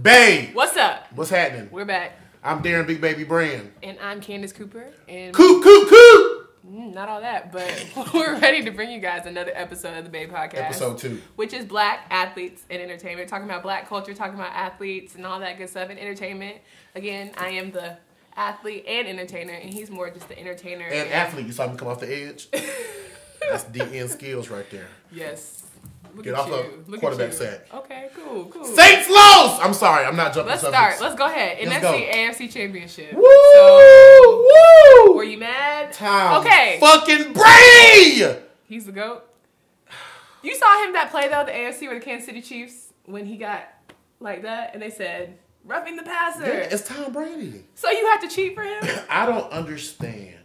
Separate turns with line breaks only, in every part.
B.A.E.
What's up?
What's happening?
We're back.
I'm Darren Big Baby Brand.
And I'm Candace Cooper. And
Coop!
Not all that, but we're ready to bring you guys another episode of the B.A.E. podcast.
Episode 2.
Which is Black Athletes and Entertainment. Talking about black culture, talking about athletes and all that good stuff and entertainment. Again, I am the athlete and entertainer, and he's more just the entertainer.
And athlete. You saw me come off the edge? That's DN skills right there.
Yes. Look
Get
at
off
you.
the quarterback sack.
Okay, cool.
Saints lost! I'm sorry, I'm not jumping
Let's
subjects.
start. Let's go ahead.
Let's
NFC,
go.
AFC Championship.
Woo!
So,
Woo!
were you mad?
Tom
Okay.
fucking Brady!
He's the GOAT. You saw him that play, though, the AFC with the Kansas City Chiefs, when he got like that, and they said, roughing the passer.
Yeah, it's Tom Brady.
So you have to cheat for him?
I don't understand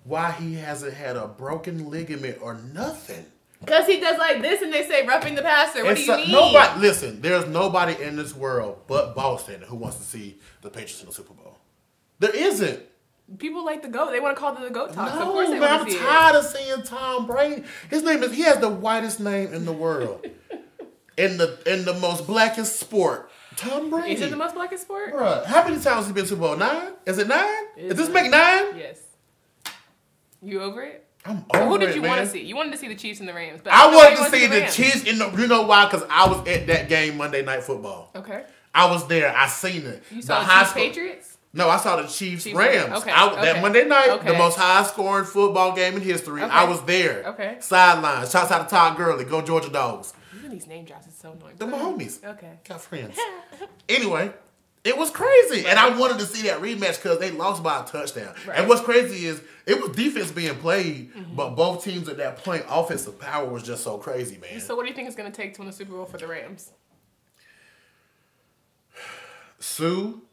why he hasn't had a broken ligament or nothing.
Because he does like this and they say roughing the passer. What do you mean?
Nobody, listen, there's nobody in this world but Boston who wants to see the Patriots in the Super Bowl. There isn't.
People like the GOAT. They want to call them the GOAT talk.
No,
So of course they
man,
want
I'm
to see
tired of seeing Tom Brady. He has the whitest name in the world. in the most blackest sport. Tom Brady.
Is it the most blackest sport?
Bruh, how many times has he been to Super Bowl? 9? Is it 9? Is this
it?
make 9?
Yes. You over it?
I'm over
Who did
it,
you
man.
want to see? You wanted to see the Chiefs and the Rams. But
I wanted to
you
see the
Rams.
Chiefs in the. You know why? Because I was at that game Monday Night Football.
Okay.
I was there. I seen it.
You saw the Chiefs Patriots?
No, I saw the Chiefs
Chiefs
Rams.
Okay.
That Monday night,
Okay.
the most high scoring football game in history.
Okay.
I was there.
Okay.
Sidelines. Shouts out to Todd Gurley. Go Georgia Dogs.
Even these name drops is so annoying.
They're my homies.
Okay.
Got friends. Anyway, it was crazy. And I wanted to see that rematch because they lost by a touchdown.
Right.
And what's crazy is it was defense being played, but both teams at that point, offensive power was just so crazy, man.
So what do you think it's going to take to win the Super Bowl for the Rams?
Sue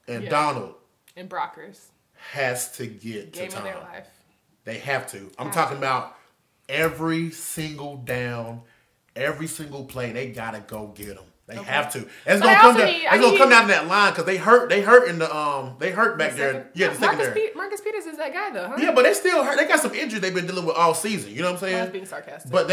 and Donald
And Brockers.
has to get
Game
to
of
Tom.
their life.
They have to. I'm talking about every single down, every single play. They gotta go get them. They have to. It's gonna come down to that line because they hurt in the they hurt back there. Yeah, the secondary.
Marcus Peters is that guy though, huh?
Yeah, but they still hurt. They got some injuries they've been dealing with all season. You know what I'm saying?
I was being sarcastic.
But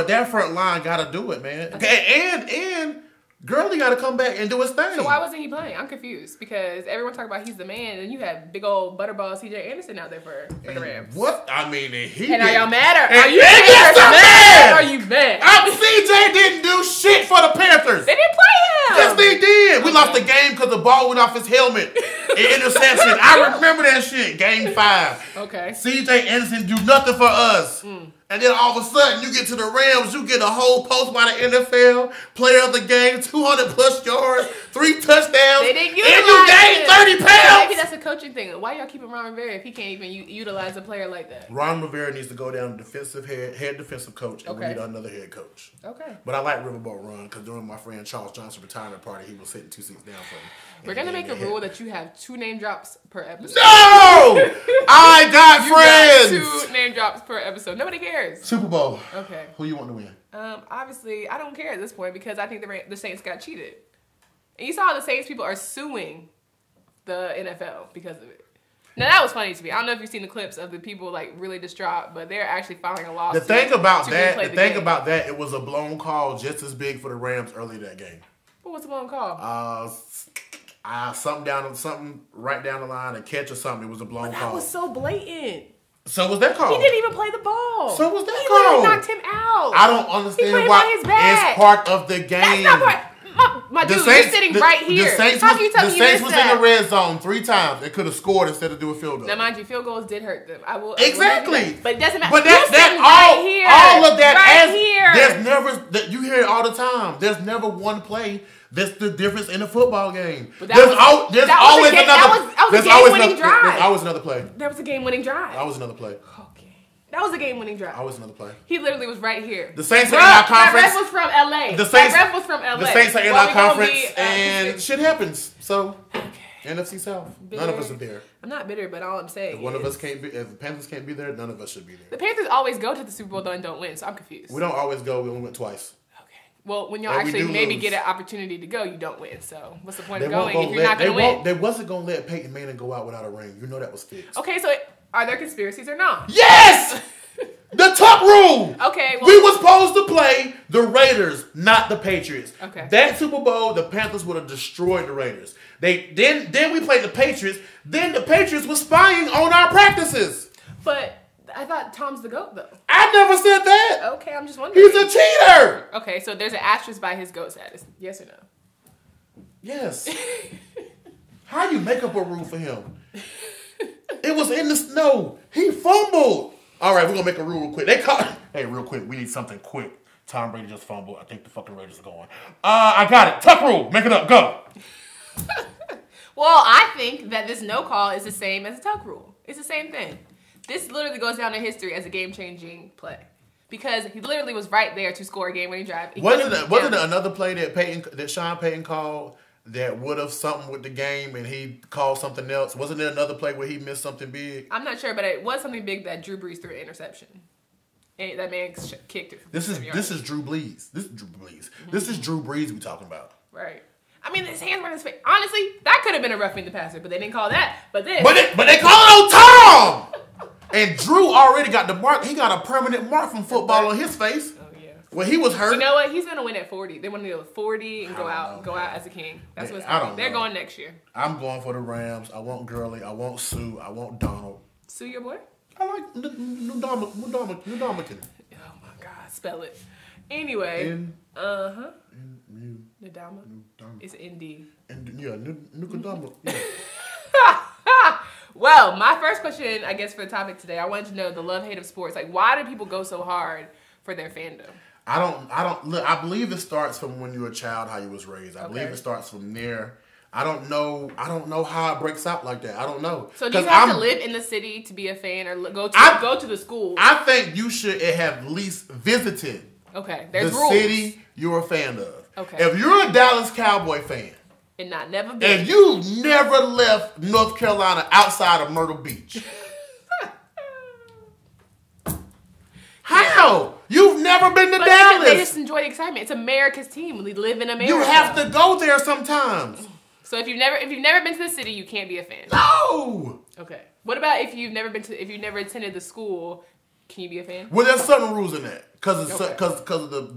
that front line gotta do it, man. Okay. And Gurley gotta come back and do his thing.
So why wasn't he playing? I'm confused because everyone talking about he's the man, and you had big old butterball C.J. Anderson out there for the Rams.
What? I mean,
and are y'all mad? Are you mad? Are you mad?
C.J. didn't do shit for the Panthers.
They didn't play him.
Yes, they did. We lost the game because the ball went off his helmet. An interception. I remember that shit. Game 5.
Okay.
C.J. Anderson do nothing for us. And then all of a sudden, you get to the Rams, you get a whole post by the NFL, player of the game, 200 plus yards, 3 touchdowns,
They didn't
and you gained 30 pounds.
Maybe that's a coaching thing. Why y'all keeping Ron Rivera if he can't even utilize a player like that?
Ron Rivera needs to go down to head defensive coach, and we need another head coach.
Okay.
But I like Riverboat Ron because during my friend Charles Johnson retirement party, he was sitting 2 seats down from me.
We're going to make a rule that you have 2 name drops per episode.
No! I got friends!
Got 2 name drops per episode. Nobody cares.
Super Bowl.
Okay.
Who you want to win?
Obviously, I don't care at this point because I think the Saints got cheated. And you saw the Saints people are suing the NFL because of it. Now, that was funny to me. I don't know if you've seen the clips of the people like really distraught, but they're actually filing a lawsuit.
The thing about that, it was a blown call just as big for the Rams early that game.
What was the blown call?
Something right down the line, a catch or something. It was a blown call.
That was so blatant.
So was that call?
He didn't even play the ball.
So was that
he
call?
He knocked him out.
I don't understand why it's part of the game.
That's not part. My dude, you're sitting right here.
The Saints was in the red zone 3 times. They could have scored instead of doing a field goal.
Now, mind you, field goals did hurt them.
Exactly.
But it doesn't matter.
But all of that, there's never, you hear it all the time. There's never one play that's the difference in a football game. There's always another play.
There was a game-winning drive.
That was another play.
Okay. That was a game-winning drive.
That was another play.
He literally was right here.
The Saints are in our conference.
That ref was from L.A. The
Saints are in our conference, and shit happens. So, NFC South. Bitter. None of us are there.
I'm not bitter, but all I'm saying
if one of us can't be, if the Panthers can't be there, none of us should be there.
The Panthers always go to the Super Bowl though and don't win, so I'm confused.
We don't always go. We only went twice.
Well, when y'all actually maybe get an opportunity to go, you don't win. So what's the point of going if you're not going to win?
They wasn't going to let Peyton Manning go out without a ring. You know that was fixed.
Okay, so are there conspiracies or not?
Yes! The tuck rule!
Okay, well,
we were supposed to play The Raiders, not the Patriots.
Okay.
That Super Bowl, the Panthers would have destroyed the Raiders. Then we played the Patriots. Then the Patriots were spying on our practices.
But I thought Tom's the GOAT, though.
I never said that.
Okay, I'm just wondering.
He's a cheater.
Okay, so there's an asterisk by his GOAT status. Yes or no?
Yes. How you make up a rule for him? It was in the snow. He fumbled. All right, we're going to make a rule real quick. Hey, real quick, we need something quick. Tom Brady just fumbled. I think the fucking Raiders are going. I got it. Tuck rule. Make it up. Go.
Well, I think that this no call is the same as a tuck rule. It's the same thing. This literally goes down in history as a game-changing play. Because he literally was right there to score a game-winning drive.
Wasn't it another play that Sean Payton called that would have something with the game and he called something else? Wasn't there another play where he missed something big?
I'm not sure, but it was something big that Drew Brees threw an interception. And that man kicked it.
This is Drew Brees. This is Drew Brees. This is Drew Brees we talking about.
Right. I mean, his hands were in his face. Honestly, that could have been a roughing the passer, but they didn't call that. But they call it on Tom! And Drew already got the mark. He got a permanent mark from football on his face. Oh yeah. When he was hurt. You know what? He's gonna win at 40. They want to go 40 and go out as a king. That's what's going. They're going next year.
I'm going for the Rams. I want Gurley. I want Sue. I want Donald.
Sue, your boy?
I like Ndamukong.
Oh my God, spell it. Anyway. Ndama. It's ND.
Yeah, Nukadama. Yeah.
Well, my first question, I guess, for the topic today, I wanted to know the love-hate of sports. Like, why do people go so hard for their fandom?
I believe it starts from when you were a child, how you was raised. I believe it starts from there. I don't know how it breaks out like that. I don't know.
So do you have to live in the city to be a fan or go to the school?
I think you should have at least visited
there's rules.
City you're a fan of.
Okay.
If you're a Dallas Cowboy fan,
and never been.
And you never left North Carolina outside of Myrtle Beach. How? You've never been to Dallas.
They just enjoy the excitement. It's America's team. We live in America.
You have to go there sometimes.
So if you've never been to the city, you can't be a fan.
No.
Okay. What about if you've never attended the school? Can you be a fan?
Well, there's certain rules in that because of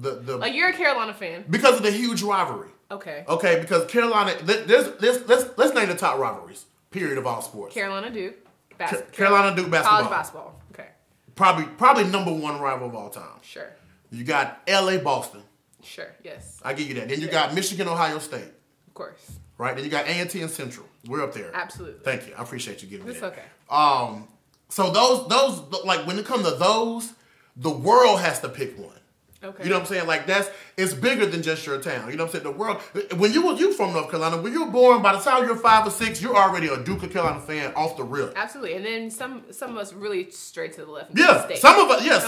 the
like you're a Carolina fan
because of the huge rivalry.
Okay.
Okay, because Carolina, let's name the top rivalries. Period of all sports.
Carolina Duke basketball.
Carolina Duke basketball.
College basketball. Okay.
Probably number one rival of all time.
Sure.
You got L.A. Boston.
Sure. Yes.
I give you that. Then you got Michigan Ohio State.
Of course.
Right. Then you got A&T and Central. We're up there.
Absolutely.
Thank you. I appreciate you giving me that.
It's okay.
So those like when it comes to those, the world has to pick one.
Okay.
You know what I'm saying? Like it's bigger than just your town. You know what I'm saying? The world. When you from North Carolina, when you were born, by the time you're 5 or 6, you're already a Duke of Carolina fan off the rip.
Absolutely. And then some of us really straight to the left.
Yeah. Some of us. Yes.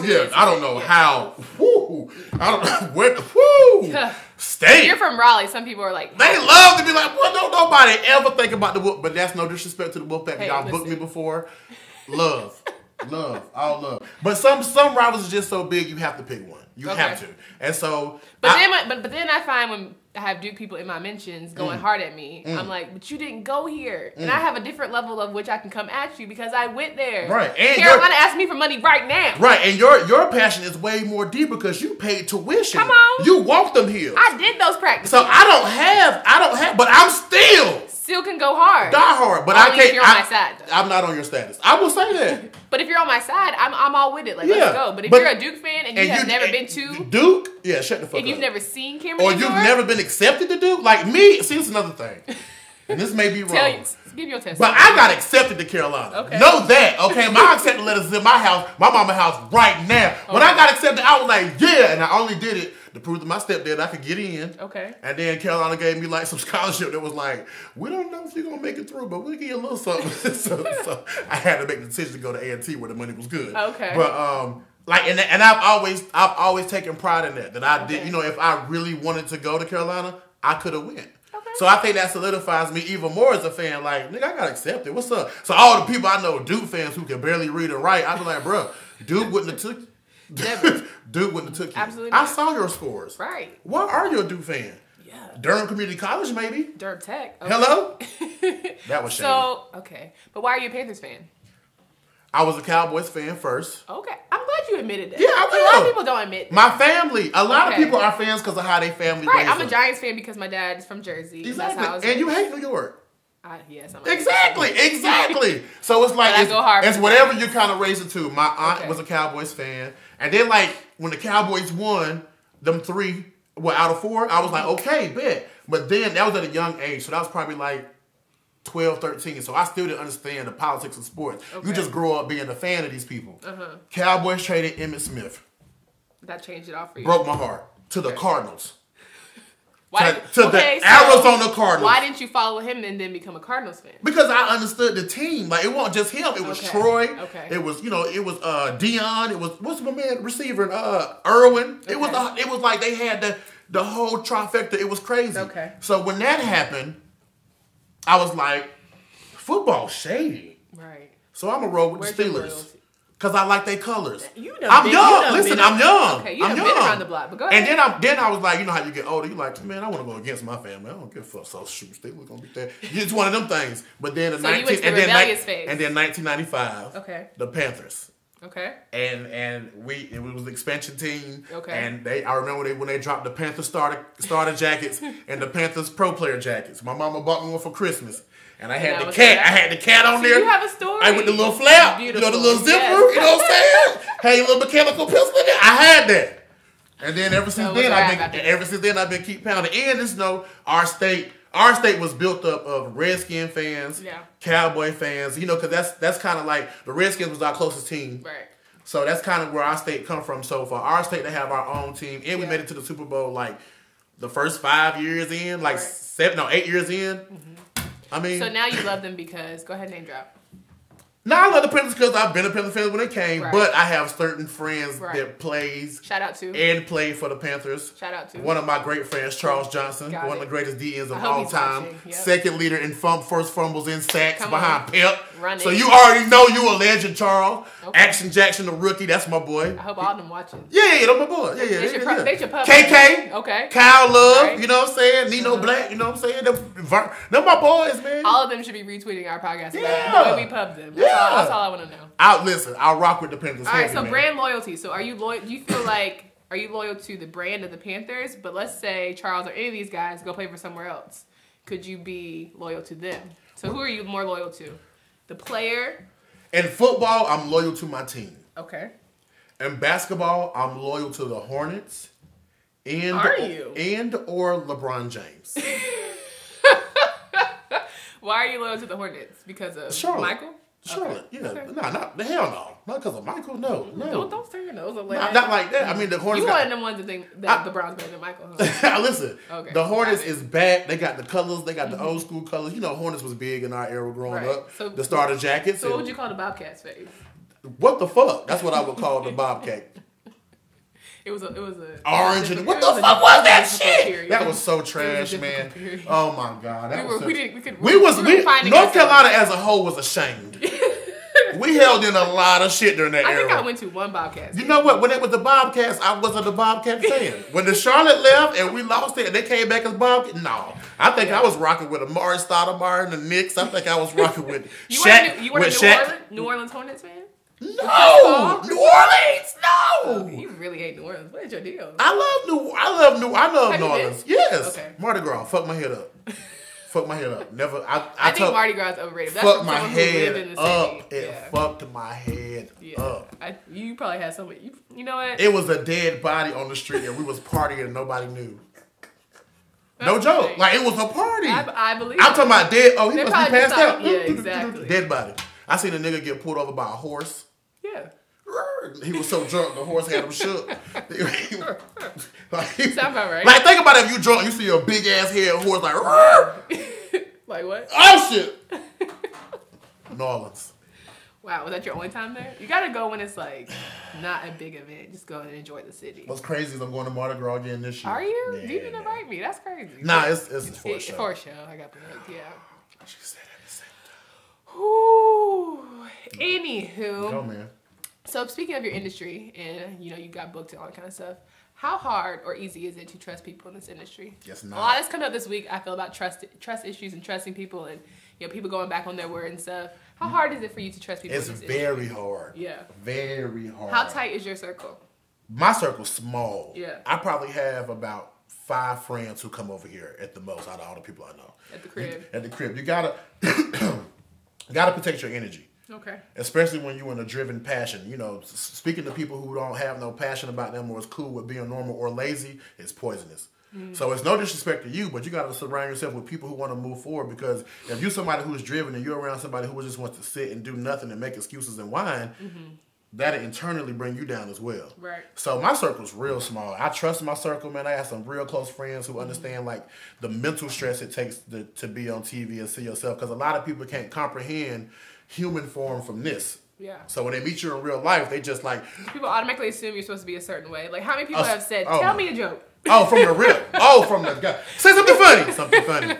Yeah. I don't know how. Woo. I don't know where. Woo. Stay.
If you're from Raleigh, some people are like.
They love to be like, well, don't nobody ever think about the Wolf. But that's no disrespect to the Wolfpack. Hey, y'all booked me before. Love. All love. But some rivals are just so big, you have to pick one. You have to. And so
But then I find when I have Duke people in my mentions going hard at me, I'm like, but you didn't go here. And I have a different level of which I can come at you because I went there.
Right. And
Carolina asked me for money right now.
Right. And your passion is way more deep because you paid tuition.
Come on.
You walked them hills.
I did those practices.
So I don't have, but I'm
still can go hard.
Die hard, but I can't.
If you're on my side, though.
I'm not on your status. I will say that.
But if you're on my side, I'm all with it. Like, let's go. But if you're a Duke fan and you have never been to
Duke, shut the fuck up.
If you've never seen Cameron,
or you've never been accepted to Duke, like me. See, it's another thing, and this may be wrong.
Give your testimony.
But I got accepted to Carolina. Okay. Know that, okay? My acceptance letters in my house, my mama's house right now. Okay. When I got accepted, I was like, yeah, and I only did it to prove to my stepdad I could get in.
Okay.
And then Carolina gave me like some scholarship that was like, we don't know if you're gonna make it through, but we'll give you a little something. so I had to make the decision to go to A&T where the money was good.
Okay.
But and I've always taken pride in that I did. You know, if I really wanted to go to Carolina, I could have went. Okay. So I think that solidifies me even more as a fan. Like, nigga, I got accepted. What's up? So all the people I know, Duke fans who can barely read and write, I'd be like, bro, Duke wouldn't have took you.
Never.
Duke wouldn't have took you.
Absolutely not.
I saw your scores.
Right.
Why are you a Duke fan?
Yeah.
Durham Community College, maybe.
Durham Tech. Okay.
Hello? That was shady.
So, okay. But why are you a Panthers fan?
I was a Cowboys fan first.
Okay. I'm glad that you admitted that.
Yeah, I will.
A lot of people don't admit that.
My family. A lot of people are fans because of how they family.
Right. I'm a Giants fan because my dad's from Jersey.
Exactly.
That's how
and you hate New York.
Yes.
Exactly. So it's like it's whatever you kind of raise it to. My aunt was a Cowboys fan, and then like when the Cowboys won, them 3 out of 4, I was like, okay, bet. But then that was at a young age, so that was probably like 12, 13. So I still didn't understand the politics of sports. You just grow up being a fan of these people. Cowboys traded Emmitt Smith.
That changed it all for you.
Broke my heart to the Cardinals.
So
Arizona Cardinals.
Why didn't you follow him and then become a Cardinals fan?
Because I understood the team. Like, it wasn't just him. It was Troy. It was, it was Dion. It was, what's my man, receiver? Irwin. It was like they had the whole trifecta. It was crazy. So when that happened, I was like, football shady.
Right.
So I'm going to roll with the Steelers. Because I like their colors.
I'm
young. Listen, I'm young.
Okay, you've been around the block, but go ahead.
And then I was like, you know how you get older, you like, man, I want to go against my family. I don't give a fuck. So shoot, they were gonna be there. It's one of them things. But then
you went to the rebellious phase.
And then 1995.
Okay.
The Panthers.
Okay.
And it was the expansion team.
Okay.
And I remember when they dropped the Panther starter jackets and the Panthers pro player jackets. My mama bought me one for Christmas. And I had the cat. I had the cat on there.
You have a story.
With the little flap.
Beautiful.
The little zipper. You know what I'm saying? Had a little mechanical pistol in there. I had that. And then ever since then I've been keep pounding. And our state was built up of Redskin fans, Cowboy fans. Because that's kind of like the Redskins was our closest team.
Right.
So that's kind of where our state come from. So for our state to have our own team, and we made it to the Super Bowl like the first 5 years in, 8 years in. I mean,
so now you love them because go ahead, name drop.
No, I love the Panthers because I've been a Panther fan when they came, but I have certain friends that plays
shout out to
and played for the Panthers.
Shout out to
one of my great friends, Charles Johnson, one of the greatest DNs of all time.
Yep.
Second leader in first fumbles in sacks behind Pep.
Running.
So you already know you a legend, Charles. Action Jackson, the rookie, that's my boy.
I hope all of them watching.
Yeah, that's my boy. Yeah.
They your pup.
KK.
Okay.
Kyle Love, you know what I'm saying? Nino Black, you know what I'm saying? They're my boys, man.
All of them should be retweeting our podcast. Yeah. We pub them. That's all I want to know.
I'll rock with the Panthers.
All right, so brand loyalty. So are you loyal? Do you feel like are you loyal to the brand of the Panthers? But let's say Charles or any of these guys go play for somewhere else. Could you be loyal to them? So who are you more loyal to? The player?
In football, I'm loyal to my team.
Okay.
In basketball, I'm loyal to the Hornets.
Are you?
Or LeBron James.
Why are you loyal to the Hornets? Because of
Charlotte.
Michael?
Charlotte, hell no. Not because of Michael, no.
Don't turn your nose up.
Not like that. I mean, the Hornets.
You one of them ones to think that LeBron's better than Michael. Huh?
Listen, the Hornets is back. They got the colors. They got the old school colors. Hornets was big in our era growing up. So, the starter jackets.
So what would you call the Bobcats phase?
What the fuck? That's what I would call the Bobcat.
It was a
orange and what the fuck was that shit? That was so trash, man. Oh my god, North Carolina as a whole was ashamed. We held in a lot of shit during that era.
I think I went to one Bobcats.
You know what? When it was the Bobcats, I wasn't a Bobcat fan. When the Charlotte left and we lost it and they came back as Bobcats, no. I think I was rocking with Amari Stoudemire and the Knicks. I think I was rocking with Shaq.
You were a New Orleans Hornets fan?
No, New Orleans, no.
You really hate New Orleans. What is your deal?
I love New Orleans. Yes.
Okay.
Mardi Gras, fuck my head up. Fuck my head up. Never.
I think Mardi Gras is overrated. That's
fuck my head up. It fucked my head up.
You probably had somebody. You know what?
It was a dead body on the street and we was partying and nobody knew. No joke. Like it was a party.
I believe.
I'm talking about dead. Oh, he must be passed out.
Yeah, exactly.
Dead body. I seen a nigga get pulled over by a horse.
Yeah.
He was so drunk, the horse had him shook.
Sound about right.
Like, think about it, if you drunk, you see a big ass head horse like,
like what?
Oh shit! New Orleans.
Wow, was that your only time there? You gotta go when it's like not a big event. Just go and enjoy the city.
What's crazy is I'm going to Mardi Gras again this year.
Are you? Yeah, you didn't invite me. That's crazy.
Nah, it's for a show.
For a show. I got the hook, yeah.
I should say that at the same time.
Ooh. Anywho.
Go, man.
So speaking of your industry and you got booked and all that kind of stuff, how hard or easy is it to trust people in this industry?
Yes, not.
A lot has come up this week, I feel, about trust issues and trusting people and people going back on their word and stuff. How hard is it for you to trust people?
It's very hard.
Yeah.
Very hard.
How tight is your circle?
My circle's small.
Yeah.
I probably have about 5 friends who come over here at the most out of all the people I know.
At the crib.
At the crib. You gotta gotta protect your energy.
Okay.
Especially when you're in a driven passion. You know, speaking to people who don't have no passion about them or is cool with being normal or lazy is poisonous. So it's no disrespect to you, but you got to surround yourself with people who want to move forward, because if you're somebody who's driven and you're around somebody who just wants to sit and do nothing and make excuses and whine, that'll internally bring you down as well.
Right.
So my circle's real small. I trust my circle, man. I have some real close friends who understand like the mental stress it takes to be on TV and see yourself, because a lot of people can't comprehend human form from this.
Yeah.
So when they meet you in real life, they just like...
People automatically assume you're supposed to be a certain way. Like, how many people have said, tell me a joke?
Oh, from the rip. Oh, from the guy. Say something funny. Something funny.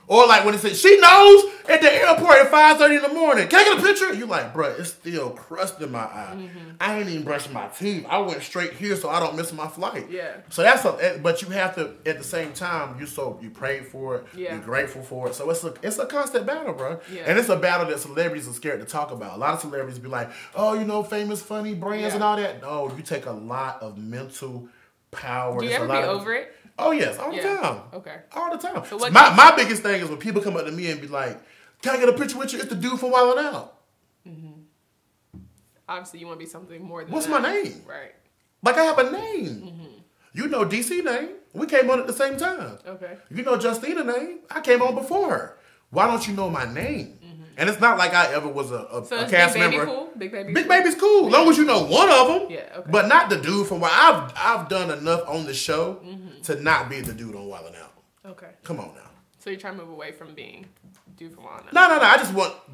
Or like when it says, she knows at the airport at 5:30 in the morning. Can I get a picture? You like, bro, it's still crust in my eye. I ain't even brushed my teeth. I went straight here so I don't miss my flight.
Yeah.
So that's but you have to, at the same time, you prayed for it. Yeah. You're grateful for it. So it's a constant battle, bro. Yeah. And it's a battle that celebrities are scared to talk about. A lot of celebrities be like, oh, you know, famous, funny brands and all that. No, you take a lot of mental power.
Do you ever be over it?
Oh, yes, all the time.
Okay.
All the time.
So what
my biggest thing is when people come up to me and be like, can I get a picture with you? It's the dude from Wild 'N Out.
Obviously, you want to be something more than
What's
that.
my name?
Right.
Like, I have a name. You know DC name. We came on at the same time.
Okay.
You know Justina name. I came on before her. Why don't you know my name? And it's not like I ever was a cast
Big Baby
member.
Cool? Big Baby
Big Baby's cool. As long as you know one of them.
Yeah, okay.
But not the dude from Wild. I've done enough on the show to not be the dude on Wild 'N Out.
Okay.
Come on now.
So you're trying to move away from being dude from Wild 'N Out?
No. I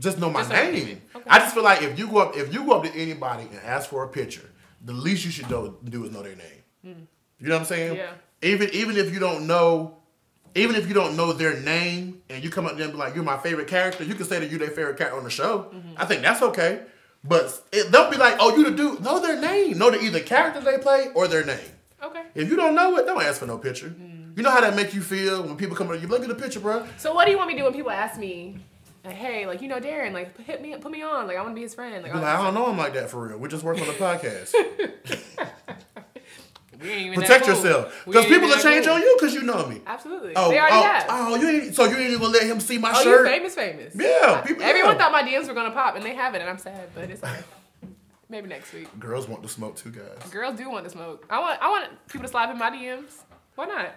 just know my name.
Okay.
I just feel like if you go up to anybody and ask for a picture, the least you should do is know their name. You know what I'm saying?
Yeah.
Even if you don't know their name and you come up to them and be like, you're my favorite character, you can say that you're their favorite character on the show. I think that's okay. But don't be like, oh, you the dude. Know their name. Know either character they play or their name.
Okay.
If you don't know it, don't ask for no picture. You know how that make you feel when people come up to you, look at the picture, bro.
So what do you want me to do when people ask me, like, hey, like, you know Darren, like, put me on, like, I want to be his friend. Like,
I don't know him like that for real. We just work on the podcast.
We ain't even
Protect yourself, because people will change on you because you know me.
Absolutely. They already have.
Oh, you ain't even gonna let him see my
shirt?
shirt?
Oh, you famous.
Yeah.
Everyone thought my DMs were gonna pop, and they haven't, and I'm sad, but it's okay. Maybe next week.
Girls want to smoke too, guys.
Girls do want to smoke. I want people to slide in my DMs. Why not?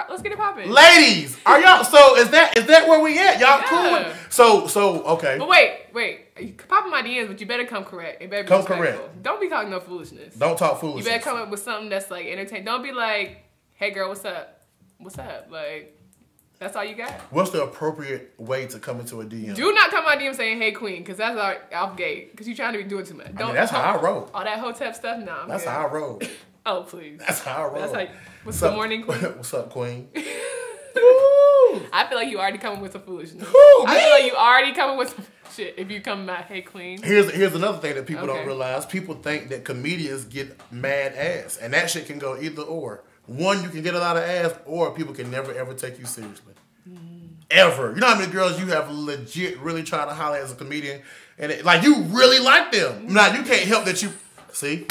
Let's get it popping.
Ladies, are y'all? So is that where we at? Y'all cool? So okay.
But wait. You can pop in my DMs, but you better come correct. It better be respectful. Correct. Don't be talking no foolishness.
Don't talk foolishness.
You better come up with something that's like entertaining. Don't be like, hey girl, what's up? What's up? Like, that's all you got.
What's the appropriate way to come into a DM?
Do not come in my DM saying, hey queen, because that's off gate. Because you're trying to be doing too much.
That's how I roll.
All that hotep stuff, nah.
That's how I roll.
Oh, please.
That's how I roll.
That's like, what's the morning, queen?
What's up, queen?
I feel like you already coming with some foolishness.
Ooh,
I feel like you already coming with some shit if you come back, hey queen.
Here's another thing that people don't realize. People think that comedians get mad ass. And that shit can go either or. One, you can get a lot of ass, or people can never ever take you seriously. Ever. You know how many girls you have legit really trying to holler as a comedian, and you really like them. Now you can't help that you see.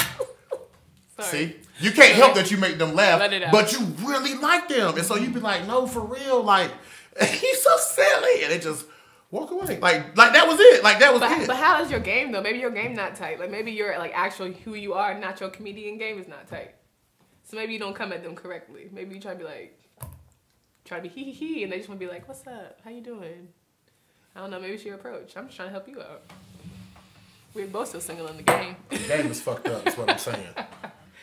See, you can't help that you make them laugh, but you really like them, and so you be like, no, for real, like he's so silly, and they just walk away. Like that was it. Like that was it.
But how is your game though? Maybe your game not tight. Like maybe your actual who you are, not your comedian game is not tight. So maybe you don't come at them correctly. Maybe you try to be like. Try to be hee, and they just want to be like, what's up? How you doing? I don't know, maybe it's your approach. I'm just trying to help you out. We're both still single in the game.
The game is fucked up, that's what I'm saying.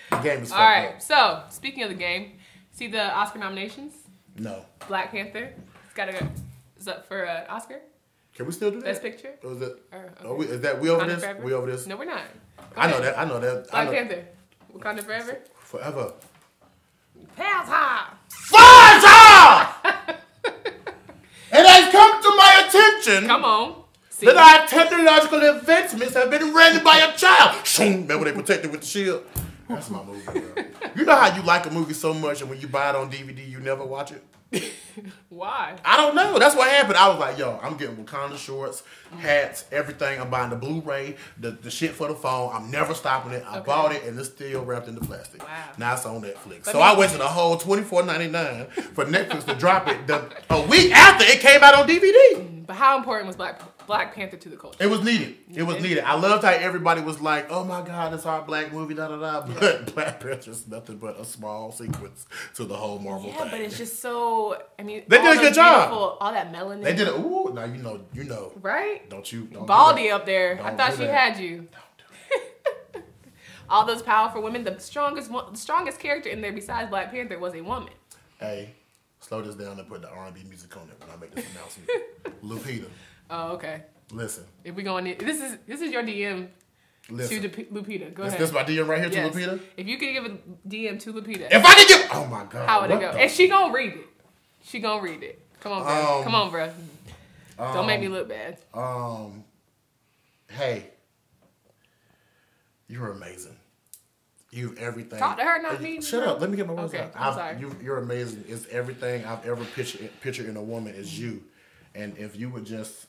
The game is fucked up.
Alright, so, speaking of the game, see the Oscar nominations?
No.
Black Panther. It's up for an Oscar.
Can we still do that?
Best Picture?
Or is it? Is that we over this? We over this?
No, we're not.
I know that.
Black Panther. Wakanda Forever?
Forever.
Panther!
It has come to my attention.
Come on. See.
That our technological advancements have been ran by a child. Remember they protected with the shield? That's my movie, bro. You know how you like a movie so much and when you buy it on DVD, you never watch it?
Why?
I don't know. That's what happened. I was like, yo, I'm getting Wakanda shorts, hats, everything. I'm buying the Blu-ray, the shit for the phone. I'm never stopping it. I bought it, and it's still wrapped in the plastic. Wow. Now it's on Netflix. So I wasted a whole $24.99 for Netflix to drop it a week after it came out on DVD.
But how important was Black Panther to the culture?
It was needed. It was needed. I loved how everybody was like, oh my God, it's our black movie, da da da. But Black Panther's nothing but a small sequence to the whole Marvel thing.
Yeah, but it's just so, I mean,
they did a good job.
All that melanin.
They did it. Ooh, now you know.
Right?
Don't
Baldy up there.
Don't
I thought she had you.
Don't do it.
All those powerful women, the strongest character in there besides Black Panther was a woman.
Hey, slow this down and put the R&B music on it when I make this announcement. Lupita.
Oh, okay.
Listen.
If we going in, this is your DM to Lupita. Go ahead.
This my DM right here to Lupita?
If you could give a DM to Lupita.
If I could give... Oh, my God.
How would it go? And she gonna read it. She gonna read it. Come on, bro. Come on, bro. Don't make me look bad.
Hey. You're amazing. You've everything.
Talk to her, not me.
Shut up. Let me get my words out.
I'm sorry.
You're amazing. It's everything I've ever pictured in a woman is you. And if you would just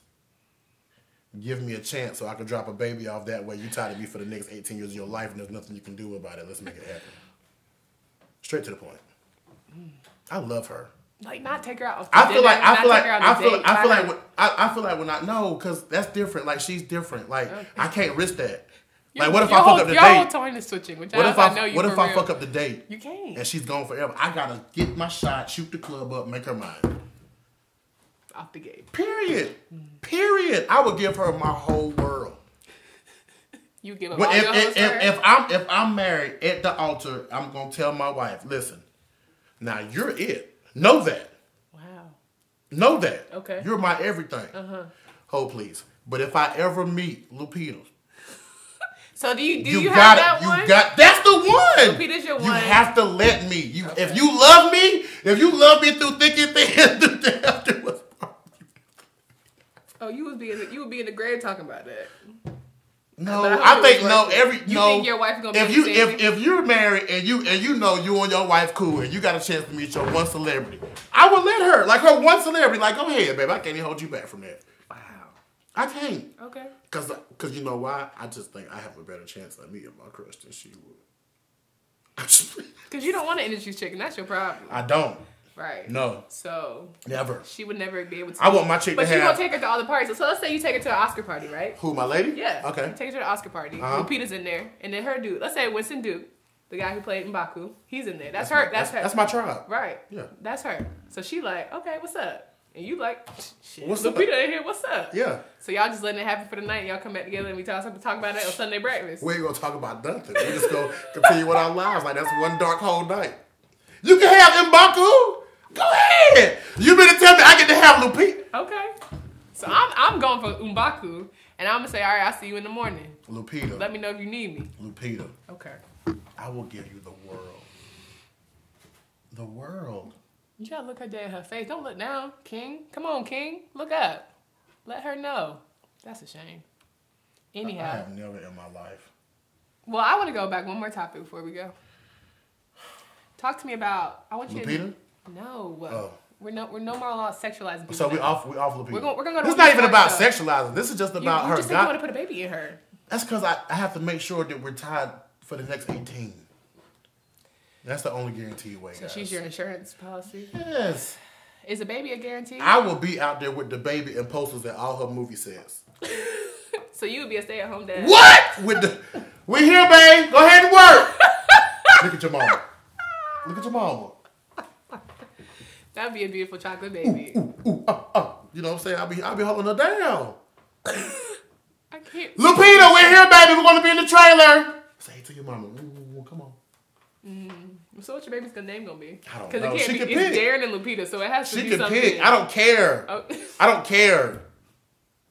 give me a chance so I could drop a baby off that way, you tied to me for the next 18 years of your life and there's nothing you can do about it. Let's make it happen. Straight to the point. I love her.
Like, not take her out.
I feel like when I know, because that's different. Like, she's different. Like, I can't risk that. Like, what if I fuck up the date?
Your whole tone is switching. What if
I fuck up the date?
You can't.
And she's gone forever. I gotta get my shot, shoot the club up, make her mine.
Off the gate.
Period. Period. I would give her my whole world.
You give her all your whole story?
If I'm married at the altar, I'm gonna tell my wife, listen, now you're it. Know that.
Wow.
Know that.
Okay.
You're my everything. Hold please. But if I ever meet Lupita,
so do you have that one?
That's the one.
Lupita's your one.
You have to let me. If you love me through thick and thin, through the afterwards.
Oh, you would be in the grave talking about that.
No, I think
you think your wife gonna be
if you're married and you know you and your wife cool and you got a chance to meet your one celebrity, I would let her, like her one celebrity, like go ahead, babe. I can't even hold you back from that.
Wow.
I can't.
Okay.
Cause you know why? I just think I have a better chance of meeting my crush than she would.
Cause you don't want an industry chick, and that's your problem.
I don't.
Right.
No.
So
never.
She would never be able to.
I want my chick to have.
But you gonna take her to all the parties. So let's say you take her to an Oscar party, right?
Who, my lady?
Yeah.
Okay.
You take her to the Oscar party. Lupita's in there, and then her dude. Let's say Winston Duke, the guy who played M'Baku, he's in there. That's her. That's her.
That's my tribe.
Right.
Yeah.
That's her. So she like, okay, what's up? And you like, shit.
What's
Lupita
up?
in here. What's up?
Yeah.
So y'all just letting it happen for the night. And y'all come back together and we talk about it on Sunday breakfast.
We ain't gonna talk about nothing. We just gonna continue with our lives like that's one dark whole night. You can have M'Baku. Go ahead. You mean to tell me I get to have Lupita?
Okay. So I'm going for M'Baku, and I'm gonna say, all right, I'll see you in the morning.
Lupita.
Let me know if you need me.
Lupita.
Okay.
I will give you the world. The world.
You gotta look her dead in her face. Don't look down, King. Come on, King. Look up. Let her know. That's a shame. Anyhow.
I have never in my life.
Well, I want to go back one more topic before we go. Talk to me about. I want you
Lupita?
No.
Oh.
We're no more about sexualizing people.
So we off Lupita.
We're gonna go to.
This is not even about sexualizing. This is just about her.
You just said you want to put a baby in her.
That's because I have to make sure that we're tied for the next 18. That's the only guaranteed way, guys.
So she's your insurance policy?
Yes.
Is a baby a guarantee?
I will be out there with the baby and posters at all her movie sets.
So you would be a stay-at-home dad?
What? We here, babe. Go ahead and work. Look at your mama. Look at your mama.
That'd be a beautiful chocolate baby.
You know what I'm saying? I'll be holding her down.
I can't.
Lupita, we're here, baby. We're going to be in the trailer. Say it to your mama. Come on.
So what's your baby's name gonna be?
I don't know.
Because it can't be. It's Darren and Lupita, so it has to be something. She can pick.
I don't care.
Oh.
I don't care.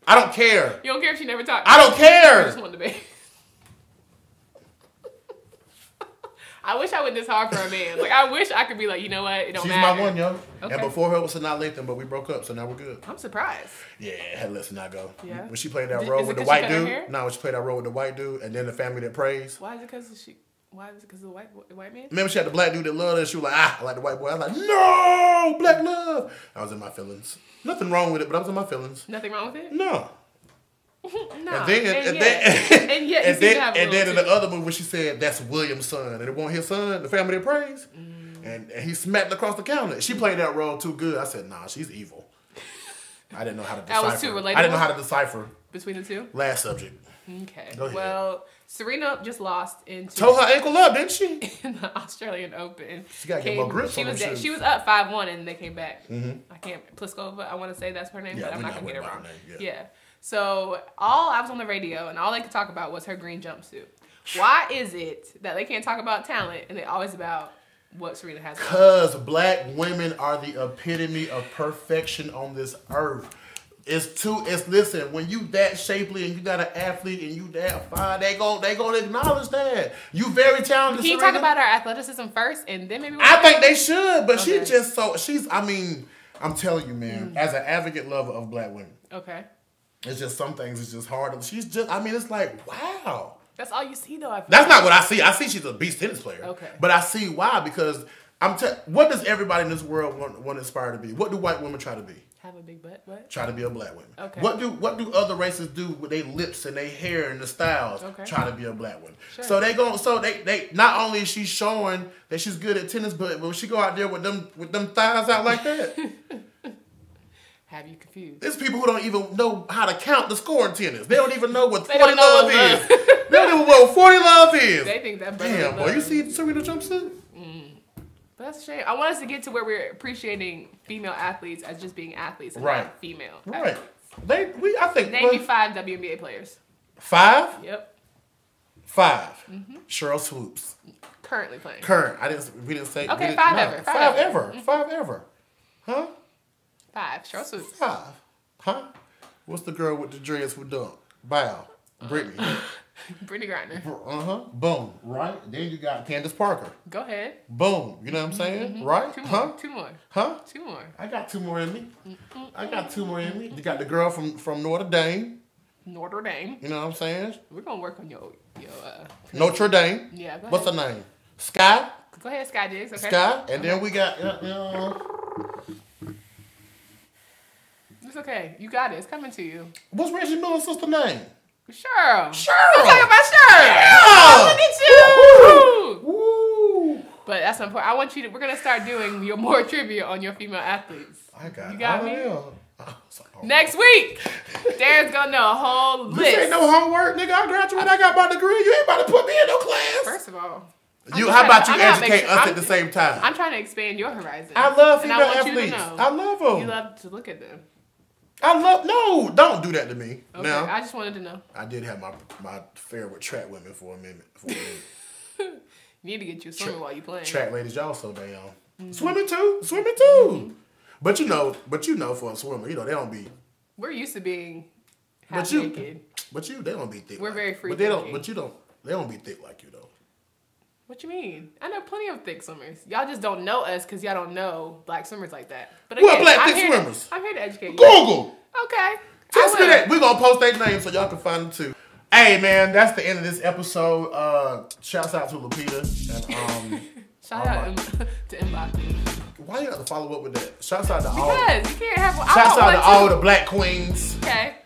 I don't care.
You don't care if she never talked.
I don't care.
I just want the baby. I wish I went this hard for a man. Like I wish I could be like, you know what? It don't matter.
She's my one, yo.
Okay.
And before her was Sanaa Lathan, but we broke up, so now we're good.
I'm surprised.
Yeah, I had to let Sanaa go.
Yeah.
When she played that role with the white dude. No, when she played that role with the white dude, and then the family that prays.
Why is it because she? Why is it because of the white man?
Remember she had the black dude that loved her. She was like, I like the white boy. I was like, no, black love. I was in my feelings. Nothing wrong with it, but I was in my feelings.
Nothing wrong with it?
No.
No.
And then in the other movie, when she said, that's William's son, and it wasn't his son, the family that prays, and he smacked across the counter. She played that role too good. I said, nah, she's evil. I didn't know how to decipher.
That was too relatable?
I didn't know how to decipher.
Between the two?
Last subject.
Okay. Well, Serena just lost into...
Tore her ankle up, didn't she?
In the Australian Open.
She got to get more grips on her shoes.
She was up 5-1 and they came back. I can't... Pliskova, I want to say that's her name, but I'm not going to get it wrong. Yeah. So, I was on the radio and all they could talk about was her green jumpsuit. Why is it that they can't talk about talent and they always about what Serena has?
Because black women are the epitome of perfection on this earth. Listen, when you that shapely and you got an athlete and you that fine, they gonna acknowledge that. You very talented.
Can you talk about her athleticism first and then maybe
I think they should, but I'm telling you, man, as an advocate lover of black women. Okay. It's just some things it's just hard. It's like, wow.
That's all you see though.
That's not what I see. I see she's a beast tennis player.
Okay.
But I see why, because what does everybody in this world want to aspire to be? What do white women try to be?
Have a big butt. What?
Try to be a black woman.
Okay.
What do other races do with their lips and their hair and the styles?
Okay.
Try to be a black woman.
Sure.
So they not only is she showing that she's good at tennis, but when she go out there with them thighs out like that.
Have you confused?
There's people who don't even know how to count the score in tennis. They don't even know what 40 love is. They don't even know what 40 love is.
They think that.
Damn, boy, you see Serena jumpsuit?
That's a shame. I want us to get to where we're appreciating female athletes as just being athletes and not female.
Right.
Athletes. Name me 5 WNBA players.
5?
Yep.
5. Cheryl Swoops.
Currently playing.
We didn't say.
Okay, 5 ever.
5 ever. 5 ever. Huh?
5. Cheryl Swoops.
5. Huh? What's the girl with the dreads who dunk? Bow. Brittany.
Brittany Griner.
Boom. Right? Then you got Candace Parker.
Go ahead.
Boom. You know what I'm saying? Right?
2 more.
Huh?
2 more.
I got 2 more in me. You got the girl from Notre Dame.
Notre Dame.
You know what I'm saying?
We're going to work on your
Notre Dame.
Yeah, go ahead.
What's her name? Sky?
Go ahead, Sky Diggs. Okay.
Sky. And then we got...
It's okay. You got it. It's coming to you.
What's Reggie Miller's sister name?
Cheryl.
We're
talking about Cheryl.
Yeah.
Look at you.
Woo.
But that's important. I want you to. We're gonna start doing more trivia on your female athletes.
I got.
You got me.
Yeah.
Next week, Darren's gonna know a whole list.
This ain't no homework, nigga. I graduated. I got my degree. You ain't about to put me in no class.
First of all.
How about you educate us at the same time?
I'm trying to expand your horizon.
I love female athletes. I love them.
You love to look at them.
No, don't do that to me.
Okay,
now,
I just wanted to know.
I did have my affair with track women for a minute.
You need to get you swimming while you playing.
Track ladies, y'all so damn. Swimming too. But you know, for a swimmer, they don't be.
We're used to being half naked.
They don't be thick.
We're very free.
But they don't be thick like you though.
What you mean? I know plenty of thick swimmers. Y'all just don't know us because y'all don't know black swimmers like that. But again,
black thick swimmers?
I'm here to educate you.
Google.
Okay.
Text me that. We're going to post their names so y'all can find them too. Hey, man, that's the end of this episode. Shouts out to Lupita. And,
shout out to Mbaku.
Why you have to follow up with that? Shouts out to all.
Because you can't have.
Shouts out to all the black queens.
Okay.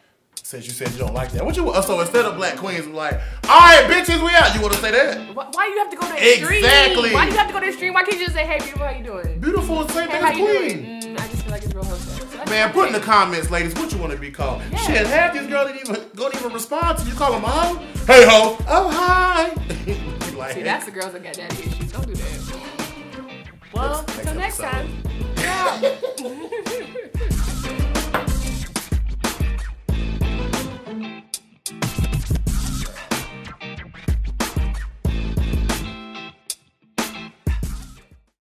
Since you said you don't like that. So instead of black queens, we're like, all right, bitches, we out. You want to say that?
Why you have to go to the extreme?
Exactly.
Why you have to go to the extreme? Why can't you just say, hey, beautiful, how you doing?
Beautiful and same thing as queen.
I just feel like it's real hostess. So
man, put in the comments, ladies, what you want to be called. Yeah. Shit, half these girls don't even respond to you. Call them a hoe. Hey, ho. Oh, hi.
Like, see, that's the girls that got daddy issues. Don't do that. Well, until next time. Yeah.